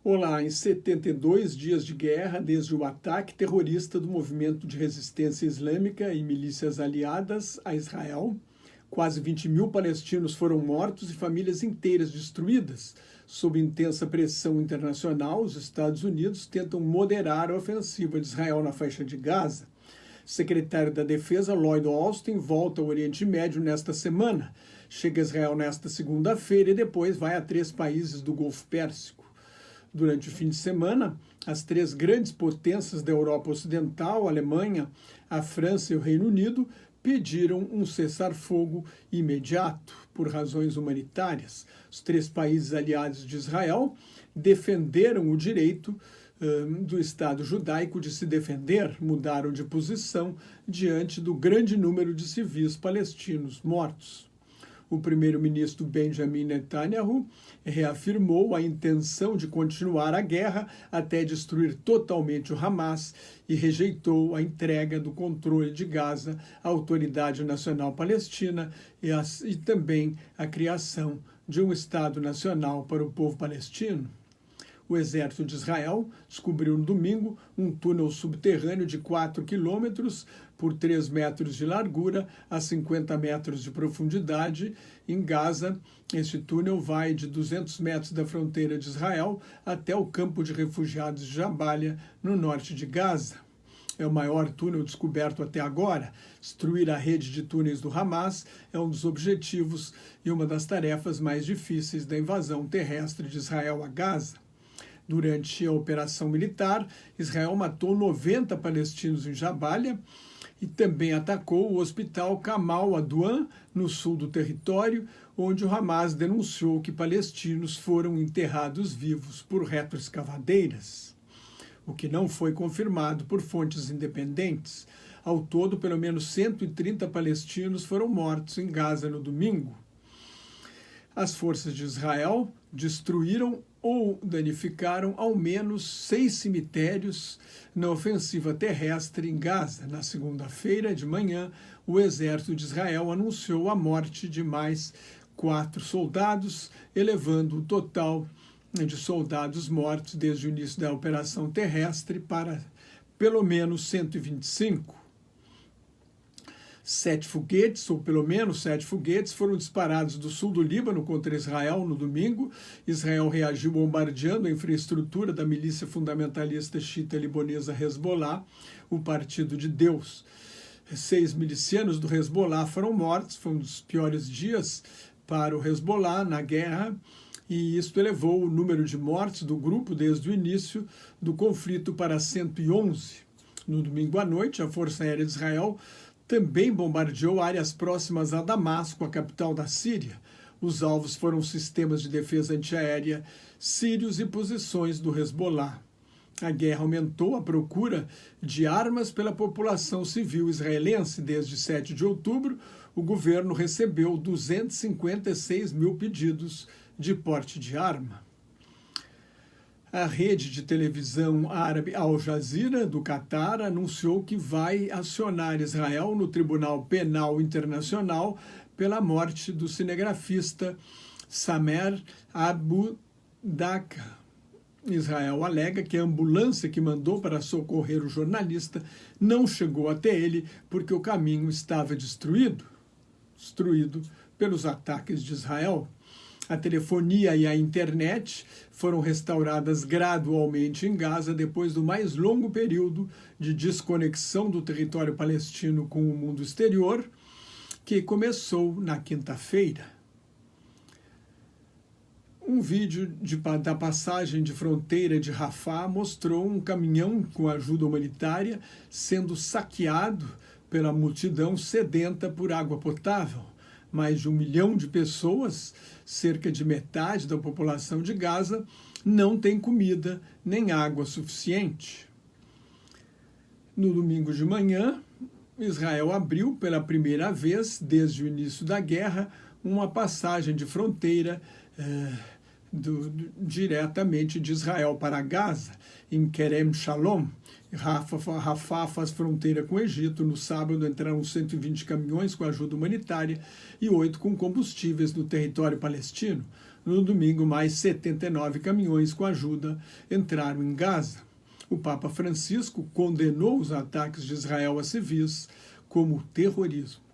Olá, em 72 dias de guerra, desde o ataque terrorista do movimento de resistência islâmica e milícias aliadas a Israel, quase 20 mil palestinos foram mortos e famílias inteiras destruídas. Sob intensa pressão internacional, os Estados Unidos tentam moderar a ofensiva de Israel na faixa de Gaza. Secretário da Defesa Lloyd Austin volta ao Oriente Médio nesta semana. Chega a Israel nesta segunda-feira e depois vai a 3 países do Golfo Pérsico. Durante o fim de semana, as 3 grandes potências da Europa Ocidental, a Alemanha, a França e o Reino Unido, pediram um cessar-fogo imediato por razões humanitárias. Os 3 países aliados de Israel defenderam o direito do Estado judaico de se defender, mudaram de posição diante do grande número de civis palestinos mortos. O primeiro-ministro Benjamin Netanyahu reafirmou a intenção de continuar a guerra até destruir totalmente o Hamas e rejeitou a entrega do controle de Gaza à Autoridade Nacional Palestina e também a criação de um Estado nacional para o povo palestino. O exército de Israel descobriu no domingo um túnel subterrâneo de 4 quilômetros por 3 metros de largura a 50 metros de profundidade em Gaza. Este túnel vai de 200 metros da fronteira de Israel até o campo de refugiados de Jabalia, no norte de Gaza. É o maior túnel descoberto até agora. Destruir a rede de túneis do Hamas é um dos objetivos e uma das tarefas mais difíceis da invasão terrestre de Israel a Gaza. Durante a operação militar, Israel matou 90 palestinos em Jabalia e também atacou o hospital Kamal Adwan, no sul do território, onde o Hamas denunciou que palestinos foram enterrados vivos por retroescavadeiras, o que não foi confirmado por fontes independentes. Ao todo, pelo menos 130 palestinos foram mortos em Gaza no domingo. As forças de Israel destruíram ou danificaram ao menos 6 cemitérios na ofensiva terrestre em Gaza. Na segunda-feira de manhã, o exército de Israel anunciou a morte de mais 4 soldados, elevando o total de soldados mortos desde o início da operação terrestre para pelo menos 125. 7 foguetes, ou pelo menos 7 foguetes, foram disparados do sul do Líbano contra Israel no domingo. Israel reagiu bombardeando a infraestrutura da milícia fundamentalista xiita libanesa Hezbollah, o Partido de Deus. 6 milicianos do Hezbollah foram mortos. Foi um dos piores dias para o Hezbollah na guerra, e isto elevou o número de mortes do grupo desde o início do conflito para 111. No domingo à noite, a Força Aérea de Israel também bombardeou áreas próximas a Damasco, a capital da Síria. Os alvos foram sistemas de defesa antiaérea sírios e posições do Hezbollah. A guerra aumentou a procura de armas pela população civil israelense. Desde 7 de outubro, o governo recebeu 256 mil pedidos de porte de arma. A rede de televisão árabe Al Jazeera, do Catar, anunciou que vai acionar Israel no Tribunal Penal Internacional pela morte do cinegrafista Samer Abu Daqqa. Israel alega que a ambulância que mandou para socorrer o jornalista não chegou até ele porque o caminho estava destruído pelos ataques de Israel. A telefonia e a internet foram restauradas gradualmente em Gaza depois do mais longo período de desconexão do território palestino com o mundo exterior, que começou na quinta-feira. Um vídeo da passagem de fronteira de Rafah mostrou um caminhão com ajuda humanitária sendo saqueado pela multidão sedenta por água potável. Mais de 1 milhão de pessoas, cerca de metade da população de Gaza, não tem comida nem água suficiente. No domingo de manhã, Israel abriu pela primeira vez desde o início da guerra uma passagem de fronteira diretamente de Israel para Gaza, em Kerem Shalom. Rafah faz fronteira com o Egito. No sábado entraram 120 caminhões com ajuda humanitária e 8 com combustíveis no território palestino. No domingo, mais 79 caminhões com ajuda entraram em Gaza. O Papa Francisco condenou os ataques de Israel a civis como terrorismo.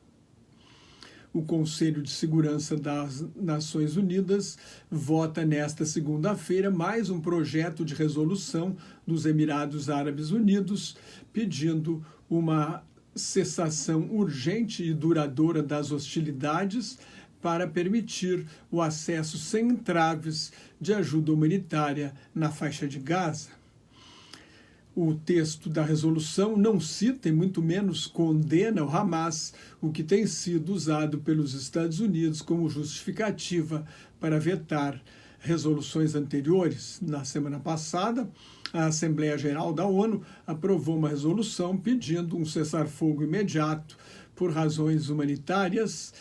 O Conselho de Segurança das Nações Unidas vota nesta segunda-feira mais um projeto de resolução dos Emirados Árabes Unidos pedindo uma cessação urgente e duradoura das hostilidades para permitir o acesso sem entraves de ajuda humanitária na faixa de Gaza. O texto da resolução não cita e muito menos condena o Hamas, o que tem sido usado pelos Estados Unidos como justificativa para vetar resoluções anteriores. Na semana passada, a Assembleia Geral da ONU aprovou uma resolução pedindo um cessar-fogo imediato por razões humanitárias.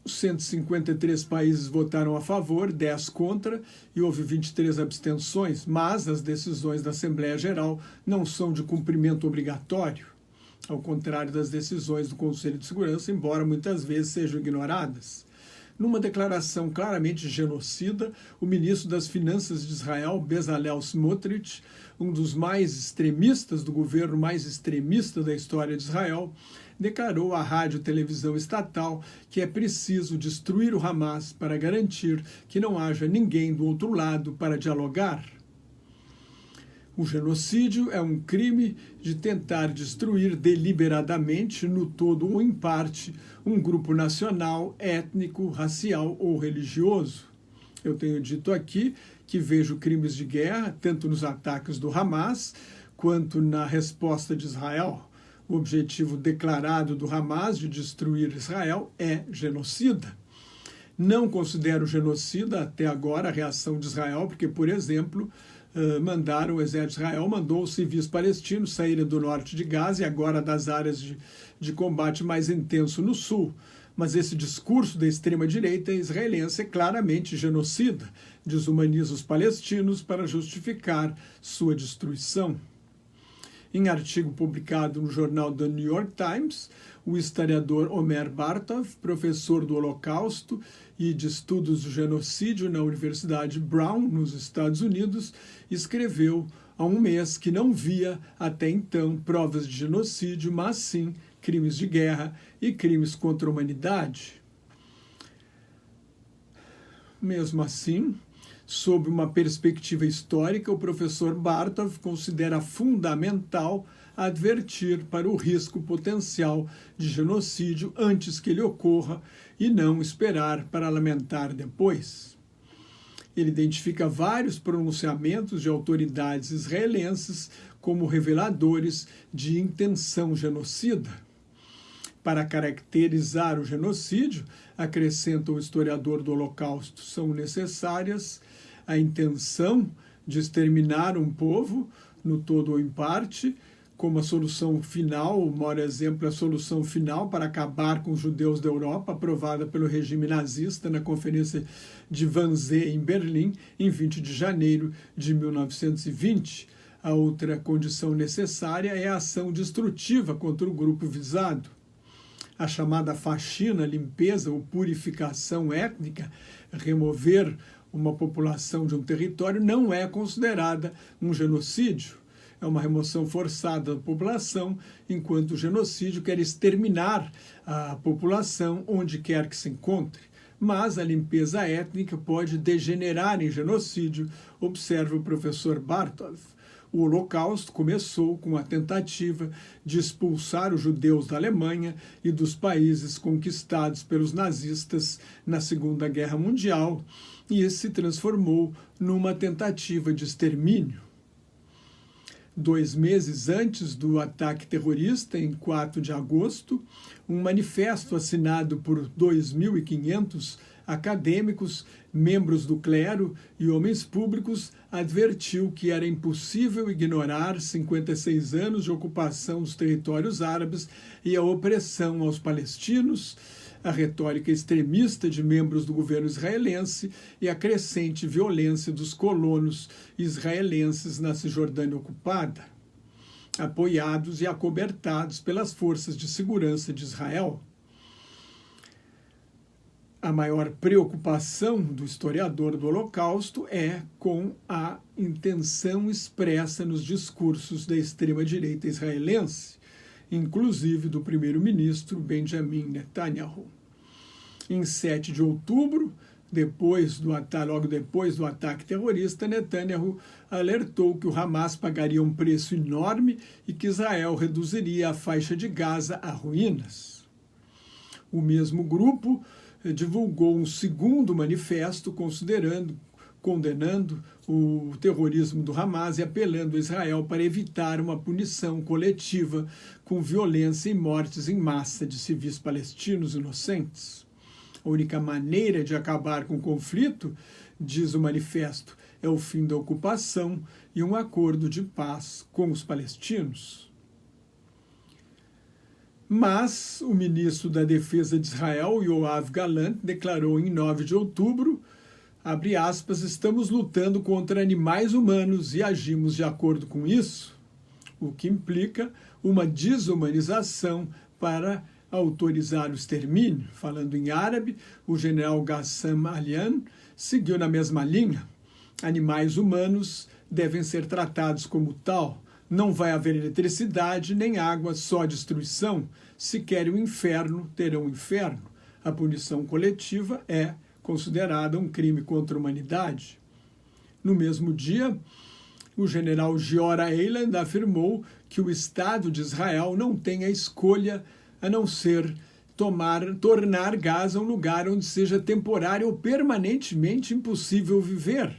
153 países votaram a favor, 10 contra e houve 23 abstenções, mas as decisões da Assembleia Geral não são de cumprimento obrigatório, ao contrário das decisões do Conselho de Segurança, embora muitas vezes sejam ignoradas. Numa declaração claramente genocida, o ministro das Finanças de Israel, Bezalel Smotrich, um dos mais extremistas do governo mais extremista da história de Israel, declarou à rádio e televisão estatal que é preciso destruir o Hamas para garantir que não haja ninguém do outro lado para dialogar. O genocídio é um crime de tentar destruir deliberadamente, no todo ou em parte, um grupo nacional, étnico, racial ou religioso. Eu tenho dito aqui que vejo crimes de guerra tanto nos ataques do Hamas quanto na resposta de Israel. O objetivo declarado do Hamas de destruir Israel é genocida. Não considero genocida até agora a reação de Israel, porque, por exemplo, o exército de Israel mandou os civis palestinos saírem do norte de Gaza e agora das áreas de combate mais intenso no sul. Mas esse discurso da extrema-direita israelense é claramente genocida, desumaniza os palestinos para justificar sua destruição. Em artigo publicado no jornal The New York Times, o historiador Omer Bartov, professor do Holocausto e de estudos do genocídio na Universidade Brown, nos Estados Unidos, escreveu há um mês que não via até então provas de genocídio, mas sim crimes de guerra e crimes contra a humanidade. Mesmo assim, sob uma perspectiva histórica, o professor Bartov considera fundamental advertir para o risco potencial de genocídio antes que ele ocorra e não esperar para lamentar depois. Ele identifica vários pronunciamentos de autoridades israelenses como reveladores de intenção genocida. Para caracterizar o genocídio, acrescenta o historiador do Holocausto, são necessárias a intenção de exterminar um povo, no todo ou em parte, como a solução final, o maior exemplo é a solução final para acabar com os judeus da Europa, aprovada pelo regime nazista na Conferência de Wannsee, em Berlim, em 20 de janeiro de 1920. A outra condição necessária é a ação destrutiva contra o grupo visado. A chamada faxina, limpeza ou purificação étnica, remover uma população de um território, não é considerada um genocídio. É uma remoção forçada da população, enquanto o genocídio quer exterminar a população onde quer que se encontre. Mas a limpeza étnica pode degenerar em genocídio, observa o professor Bartov. O Holocausto começou com a tentativa de expulsar os judeus da Alemanha e dos países conquistados pelos nazistas na Segunda Guerra Mundial, e esse se transformou numa tentativa de extermínio. 2 meses antes do ataque terrorista, em 4 de agosto, um manifesto assinado por 2.500 acadêmicos, membros do clero e homens públicos advertiu que era impossível ignorar 56 anos de ocupação dos territórios árabes e a opressão aos palestinos, a retórica extremista de membros do governo israelense e a crescente violência dos colonos israelenses na Cisjordânia ocupada, apoiados e acobertados pelas forças de segurança de Israel. a maior preocupação do historiador do Holocausto é com a intenção expressa nos discursos da extrema-direita israelense, inclusive do primeiro-ministro Benjamin Netanyahu. Em 7 de outubro, logo depois do ataque terrorista, Netanyahu alertou que o Hamas pagaria um preço enorme e que Israel reduziria a faixa de Gaza a ruínas. O mesmo grupo divulgou um segundo manifesto condenando o terrorismo do Hamas e apelando a Israel para evitar uma punição coletiva com violência e mortes em massa de civis palestinos inocentes. A única maneira de acabar com o conflito, diz o manifesto, é o fim da ocupação e um acordo de paz com os palestinos. Mas o ministro da Defesa de Israel, Yoav Gallant, declarou em 9 de outubro, abre aspas, estamos lutando contra animais humanos e agimos de acordo com isso, o que implica uma desumanização para autorizar o extermínio. Falando em árabe, o general Ghassam Alian seguiu na mesma linha. Animais humanos devem ser tratados como tal. Não vai haver eletricidade nem água, só destruição. Se querem o inferno, terão o inferno. A punição coletiva é considerada um crime contra a humanidade. No mesmo dia, o general Giora Eiland afirmou que o Estado de Israel não tem a escolha a não ser tornar Gaza um lugar onde seja temporário ou permanentemente impossível viver.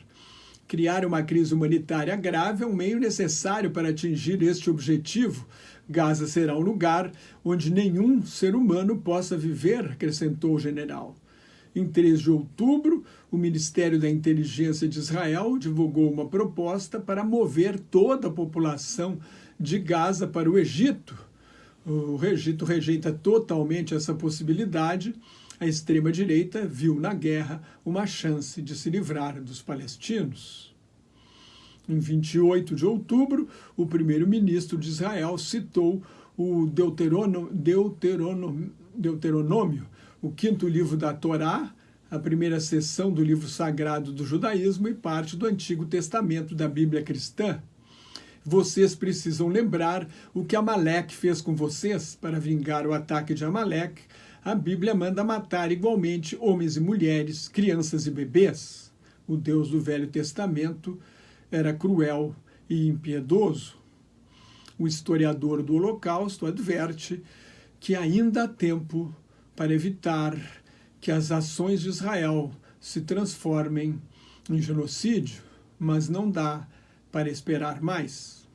Criar uma crise humanitária grave é um meio necessário para atingir este objetivo. Gaza será um lugar onde nenhum ser humano possa viver, acrescentou o general. Em 3 de outubro, o Ministério da Inteligência de Israel divulgou uma proposta para mover toda a população de Gaza para o Egito. O Egito rejeita totalmente essa possibilidade. A extrema-direita viu na guerra uma chance de se livrar dos palestinos. Em 28 de outubro, o primeiro-ministro de Israel citou o Deuteronômio, o quinto livro da Torá, a primeira seção do livro sagrado do judaísmo e parte do Antigo Testamento da Bíblia cristã. Vocês precisam lembrar o que Amaleque fez com vocês. Para vingar o ataque de Amaleque, a Bíblia manda matar igualmente homens e mulheres, crianças e bebês. O Deus do Velho Testamento era cruel e impiedoso. O historiador do Holocausto adverte que ainda há tempo para evitar que as ações de Israel se transformem em genocídio, mas não dá para esperar mais.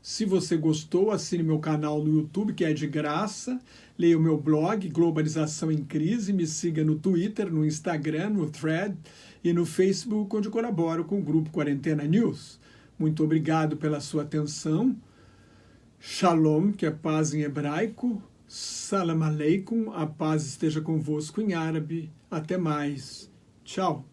Se você gostou, assine meu canal no YouTube, que é de graça. Leia o meu blog, Globalização em Crise. Me siga no Twitter, no Instagram, no Thread e no Facebook, onde colaboro com o Grupo Quarentena News. Muito obrigado pela sua atenção. Shalom, que é paz em hebraico. Salam aleikum, a paz esteja convosco em árabe. Até mais. Tchau.